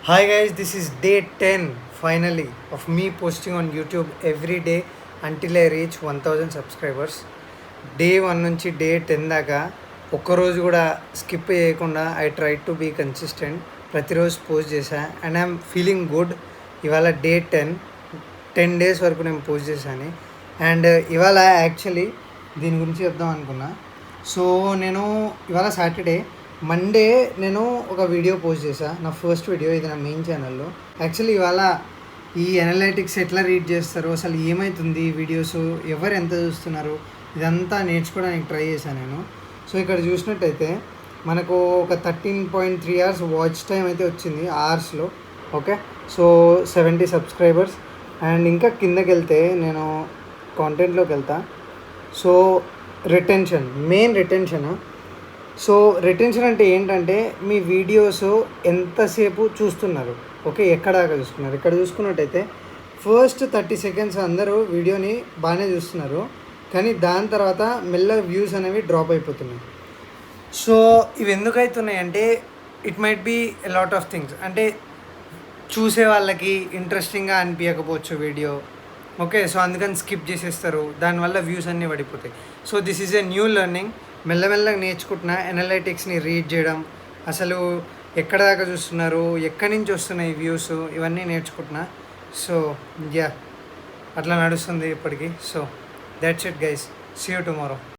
Hi guys, this is day 10 finally of me posting on YouTube every day until I reach 1000 subscribers. Day 1 నుంచి day 10 దాకా ఒక్కరోజు కూడా స్కిప్ చేయకుండా I try to be consistent. ప్రతిరోజు post చేశా and I'm feeling good. ఇవాళ day 10 days వరకు నేను పోస్ట్ చేశాను. అండ్ ఇవాళ యాక్చువల్లీ దీని గురించి చెప్దాం అనుకున్నా. సో నేను ఇవాళ సాటర్డే, మండే నేను ఒక వీడియో పోస్ట్ చేశాను, నా ఫస్ట్ వీడియో. ఇది నా మెయిన్ ఛానల్లో. యాక్చువల్లీ ఇవాళ ఈ అనలైటిక్స్ ఎట్లా రీడ్ చేస్తారు, అసలు ఏమవుతుంది, వీడియోస్ ఎవరు ఎంత చూస్తున్నారు, ఇదంతా నేర్చుకోవడానికి ట్రై చేశాను నేను. సో ఇక్కడ చూసినట్టయితే మనకు ఒక 13.3 hours వాచ్ టైం అయితే వచ్చింది అవర్స్లో. Okay, so 70 subscribers. అండ్ ఇంకా కిందకి వెళ్తే నేను కాంటెంట్లోకి వెళ్తా. So retention, main retention. So retention అంటే ఏంటంటే మీ వీడియోస్ ఎంతసేపు చూస్తున్నారు, ఓకే, ఎక్కడ దాకా చూస్తున్నారు. ఇక్కడ చూసుకున్నట్టయితే ఫస్ట్ 30 seconds అందరూ వీడియోని బాగానే చూస్తున్నారు, కానీ దాని తర్వాత మెల్లగా వ్యూస్ అనేవి డ్రాప్ అయిపోతున్నాయి. సో ఇవి ఎందుకు అవుతున్నాయి అంటే it might be a lot of things. అంటే చూసే వాళ్ళకి ఇంట్రెస్టింగ్గా అనిపించకపోవచ్చు వీడియో, ఓకే, సో అందుకని స్కిప్ చేసేస్తారు, దానివల్ల వ్యూస్ అన్నీ పడిపోతాయి. So this is a new learning. మెల్లమెల్లగా నేర్చుకుంటున్నా అనలైటిక్స్ని రీడ్ చేయడం, అసలు ఎక్కడ దాకా చూస్తున్నారు, ఎక్కడి నుంచి వస్తున్నాయి వ్యూస్, ఇవన్నీ నేర్చుకుంటున్నా. సో యా, అట్లా నడుస్తుంది ఇప్పటికి. So that's it guys, see you tomorrow.